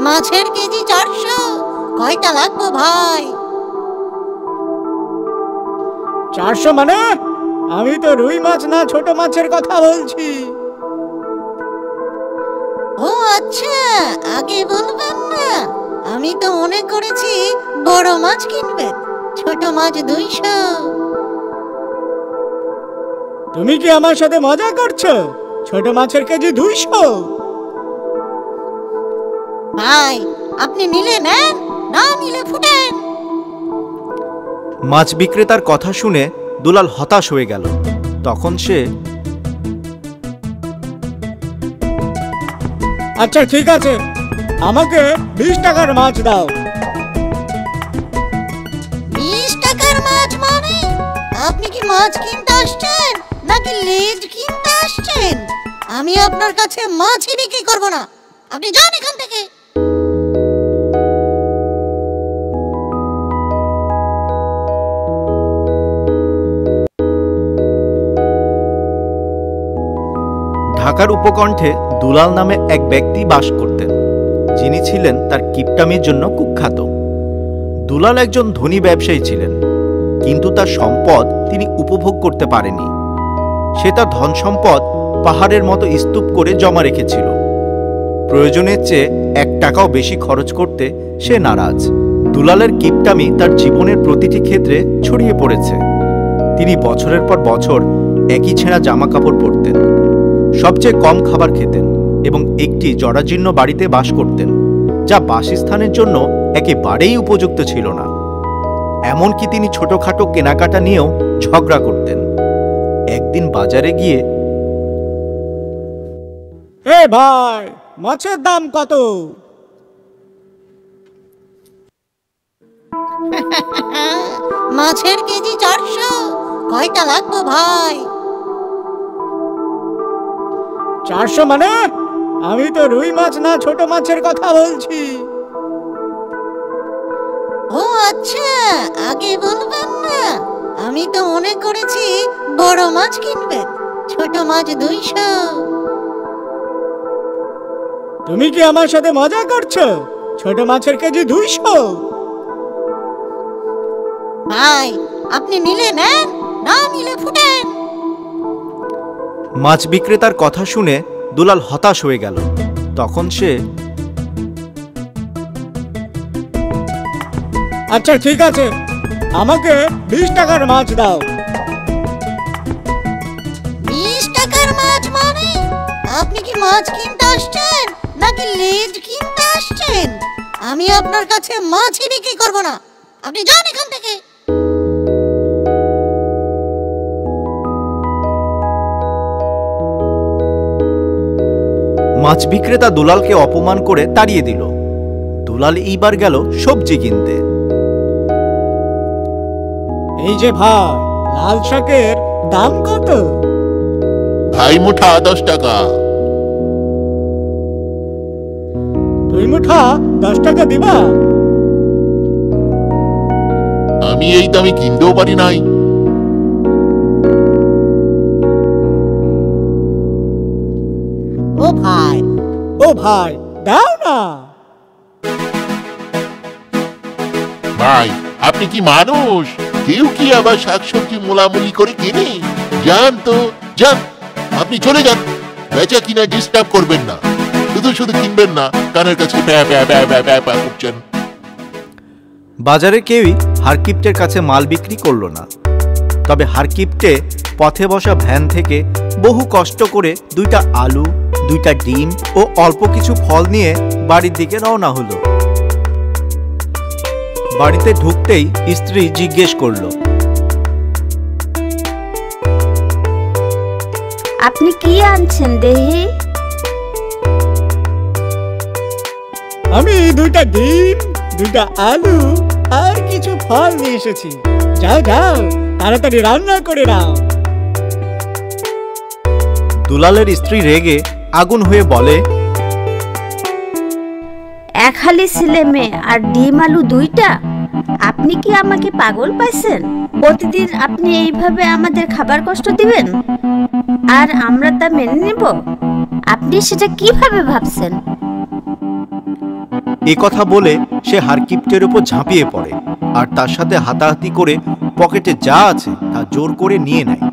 মাছের কেজি 400। কয়টা লাগবে ভাই? 400 মানে? আমি তো রুই মাছ না ছোট মাছের কথা বলছি। ও আচ্ছা, আগে বলবেন না। আমি তো মনে করেছি বড় মাছ কিনবেন। ছোট মাছ 200। তুমি কি আমার সাথে মজা করছো? ছোট মাছের কেজি 200। ভাই, আপনি নিলে নেন, না নিলে ফুটেন। মাছ বিক্রেতার কথা শুনে দুলাল হতাশ হয়ে গেল। তখন সে, আচ্ছা ঠিক আছে, আমাকে 20 টাকার মাছ দাও। 20 টাকার মাছ মানে? আপনি কি মাছ কিনতে আসছেন নাকি লেজ কিনতে আসছেন? আমি আপনার কাছে মাছই বিক্রি করব না। আপনি যান এখান থেকে। ঢাকার উপকণ্ঠে দুলাল নামে এক ব্যক্তি বাস করতেন, যিনি ছিলেন তার কিপটামির জন্য কুখ্যাত। দুলাল একজন ধনী ব্যবসায়ী ছিলেন, কিন্তু তার সম্পদ তিনি উপভোগ করতে পারেনি। সে তার ধন সম্পদ পাহাড়ের মতো স্তূপ করে জমা রেখেছিল। প্রয়োজনের চেয়ে 1 টাকাও বেশি খরচ করতে সে নারাজ। দুলালের কিপটামি তার জীবনের প্রতিটি ক্ষেত্রে ছড়িয়ে পড়েছে। তিনি বছরের পর বছর একই ছেঁড়া জামা কাপড় পরতেন, সবচেয়ে কম খাবার খেতেন এবং একটি জরাজীর্ণ বাড়িতে বাস করতেন, যা বাসস্থানের জন্য একেবারেই উপযুক্ত ছিল না। এমনকি তিনি ছোটখাটো কেনাকাটা নিয়েও ঝগড়া করতেন। একদিন বাজারে গিয়ে, এ ভাই, মাছের দাম কত? মাছের কেজি 400। কয়টা লাগবে ভাই? 400 মানে? আমি তো রুই মাছ না ছোট মাছের কথা বলছি। ও আচ্ছা, আগে বলবেন না। আমি তো মনে করেছি বড় মাছ কিনবেন। ছোট মাছ 200। তুমি কি আমার সাথে মজা করছো? ছোট মাছের কেজি 200। ভাই, আপনি নিলে নেন, না নিলে ফুটেন। মাছ বিক্রেতার কথা শুনে দুলাল হতাশ হয়ে গেল। তখন সে, আচ্ছা ঠিক আছে, আমাকে 20 টাকার মাছ দাও। 20 টাকার মাছ মানে? আপনি কি মাছ কিনতে আসছেন নাকি লেজ কিনতে আসছেন? আমি আপনার কাছে মাছই বিক্রি করব না। আপনি যান এখান থেকে। মাছ বিক্রেতা দুলালকে অপমান করে তাড়িয়ে দিল। দুলাল এইবার গেল সবজি কিনতে। এই যে ভাই, লাল শাকের দাম কত? ভাই মুঠা 10 টাকা। 2 মুঠা 10 টাকা দিবা? আমি এই দামে কিনতেও পারি নাই। ও ভাই, দাও না। ভাই, আপনি কি মানুষ? কেউ কি আবার শাকসবজি মোলামুলি করে কিনে? যান তো, যান, আপনি চলে যান। বেচা কিনা ডিস্টার্ব করবেন না। শুধু শুধু কিনবেন না, কানের কাছে প্যা প্যা প্যা প্যা প্যা প্যা করছেন। বাজারে কেউই হারকিপ্টের কাছে মাল বিক্রি করল না। তবে হারকিপ্টে পথে বসা ভ্যান থেকে বহু কষ্ট করে 2টা আলু, 2টা ডিম ও অল্প কিছু ফল নিয়ে বাড়ির দিকে রওনা হলো। বাড়িতে ঢুকতেই স্ত্রী জিজ্ঞেস করলো, আপনি কি আনছেন দেহি? আমি 2টা ডিম, 2টা আলু আর কিছু ফল নিয়ে এসেছি। যাও যাও, তাড়াতাড়ি রান্না করে নাও। দুলালের স্ত্রী রেগে আগুন হয়ে বলে, 1 হালি ছেলে মেয়ে আর ডিম আলু 2টা? আপনি কি আমাকে পাগল পাইছেন? প্রতিদিন আপনি এইভাবে আমাদের খাবার কষ্ট দিবেন আর আমরা তা মেনে নেব? আপনি সেটা কিভাবে ভাবছেন? এ কথা বলে সে হারকিপ্টের উপর ঝাঁপিয়ে পড়ে আর তার সাথে হাতাহাতি করে পকেটে যা আছে তা জোর করে নিয়ে নেয়।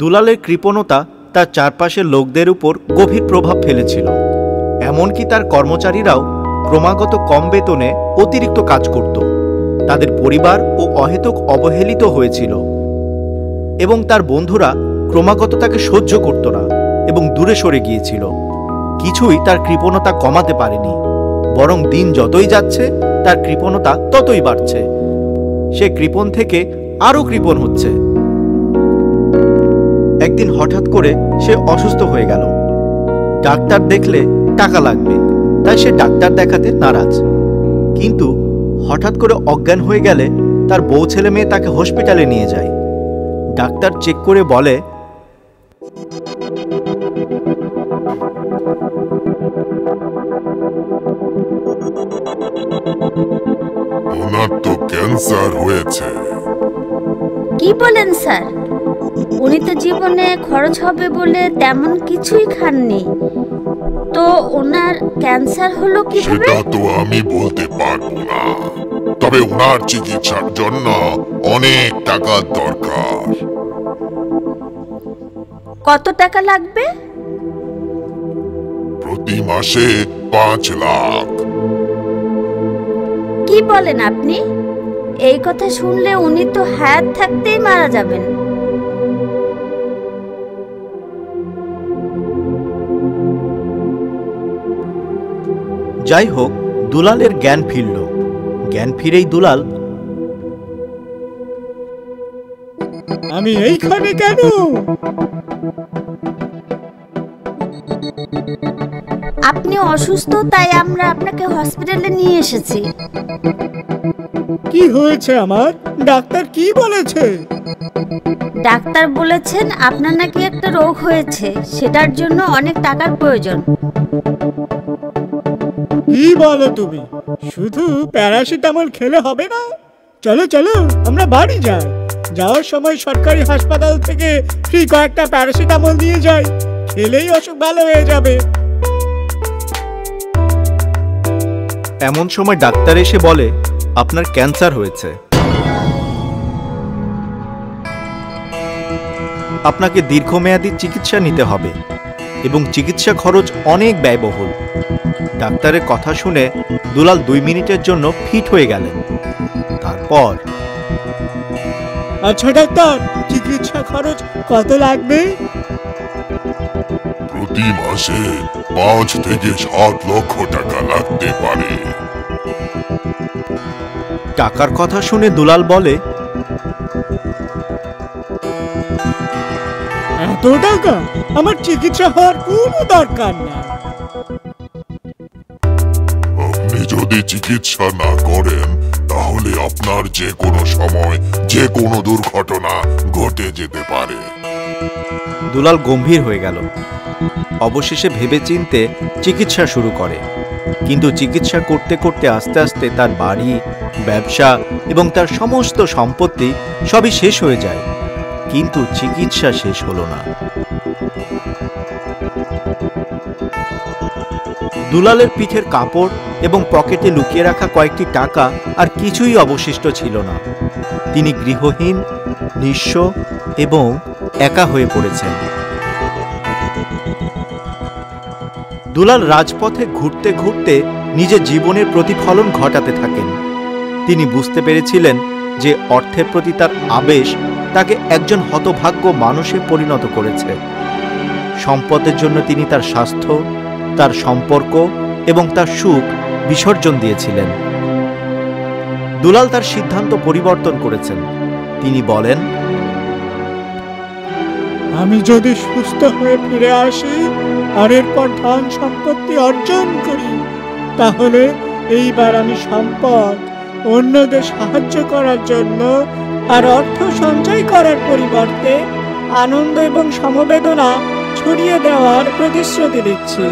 দুলালের কৃপণতা তার চারপাশের লোকদের উপর গভীর প্রভাব ফেলেছিল। এমনকি তার কর্মচারীরাও ক্রমাগত কম বেতনে অতিরিক্ত কাজ করত। তাদের পরিবার ও অহেতুক অবহেলিত হয়েছিল এবং তার বন্ধুরা ক্রমাগত তাকে সহ্য করত না এবং দূরে সরে গিয়েছিল। কিছুই তার কৃপণতা কমাতে পারেনি, বরং দিন যতই যাচ্ছে তার কৃপণতা ততই বাড়ছে। সে কৃপণ থেকে আরো কৃপণ হচ্ছে। একদিন হঠাৎ করে সে অসুস্থ হয়ে গেল। ডাক্তার দেখলে টাকা লাগবে, তাই সে ডাক্তার দেখাতে নারাজ। কিন্তু হঠাৎ করে অজ্ঞান হয়ে গেলে তার বউ ছেলে মেয়ে তাকে হসপিটালে নিয়ে যায়। ডাক্তার চেক করে বলে, ওনার তো ক্যান্সার হয়েছে। কি বলেন স্যার? উনি তো জীবনে খরচ হবে বলে তেমন কিছুই খাননি, তো ওনার ক্যান্সার হলো কিভাবে? সেটা তো আমি বলতে পারবো না, তবে ওনার চিকিৎসার জন্য অনেক টাকার দরকার। কত টাকা লাগবে? প্রতি মাসে 5 লাখ। কি বলেন আপনি? এই কথা শুনলে উনি তো হায়াত থাকতেই মারা যাবেন। যাই হোক, দুলালের জ্ঞান ফিরল। জ্ঞান ফিরেই দুলাল, আমি এইখানে কেন? আপনি অসুস্থ, তাই আমরা আপনাকে হসপিটালে নিয়ে এসেছি। কি হয়েছে আমার? ডাক্তার কি বলেছে? ডাক্তার বলেছেন আপনার নাকি একটা রোগ হয়েছে, সেটার জন্য অনেক টাকার প্রয়োজন। কি বলো তুমি? শুধু প্যারাসিটামল খেলে হবে না? চলো চলো, আমরা বাড়ি যাই। যাওয়ার সময় সরকারি হাসপাতাল থেকে ফ্রি কয়েকটা প্যারাসিটামল নিয়ে যাই, খেলেই অসুখ ভালো হয়ে যাবে। এমন সময় ডাক্তার এসে বলে, আপনার ক্যান্সার হয়েছে। আপনাকে দীর্ঘমেয়াদী চিকিৎসা নিতে হবে এবং চিকিৎসা খরচ অনেক ব্যয়বহুল। ডাক্তারের কথা শুনে দুলাল 2 মিনিটের জন্য ফিট হয়ে গেলেন। তারপর, আচ্ছা ডাক্তার, চিকিৎসা খরচ কত লাগবে? প্রতি মাসে 5 থেকে 7 লক্ষ টাকা লাগতে পারে। টাকার কথা শুনে দুলাল বলে, এত টাকা? আমার চিকিৎসা হওয়ার কোনো দরকার নাই। আপনি যদি চিকিৎসা না করেন তাহলে আপনার যে কোনো সময় যে কোনো দুর্ঘটনা ঘটে যেতে পারে। দুলাল গম্ভীর হয়ে গেল। অবশেষে ভেবেচিন্তে চিকিৎসা শুরু করে, কিন্তু চিকিৎসা করতে করতে আস্তে আস্তে তার বাড়ি, ব্যবসা এবং তার সমস্ত সম্পত্তি সবই শেষ হয়ে যায়। কিন্তু চিকিৎসা শেষ হলো না। দুলালের পিঠের কাপড় এবং পকেটে লুকিয়ে রাখা কয়েকটি টাকা আর কিছুই অবশিষ্ট ছিল না। তিনি গৃহহীন, নিঃস্ব এবং একা হয়ে পড়েছেন। দুলাল রাজপথে ঘুরতে ঘুরতে নিজের জীবনের প্রতিফলন ঘটাতে থাকেন। তিনি বুঝতে পেরেছিলেন যে অর্থের প্রতি তার আবেশ তাকে একজন হতভাগ্য মানুষে পরিণত করেছে। সম্পদের জন্য তিনি তার স্বাস্থ্য, তার সম্পর্ক এবং তার সুখ বিসর্জন দিয়েছিলেন। দুলাল তার সিদ্ধান্ত পরিবর্তন করেছেন। তিনি বলেন, আমি যদি সুস্থ হয়ে ফিরে আসি আর এরপর ধন সম্পত্তি অর্জন করি, তাহলে এইবার আমি সম্পদ অন্যদের সাহায্য করার জন্য আর অর্থ সঞ্চয় করার পরিবর্তে আনন্দ এবং সমবেদনা ছড়িয়ে দেওয়ার প্রতিশ্রুতি দিচ্ছি।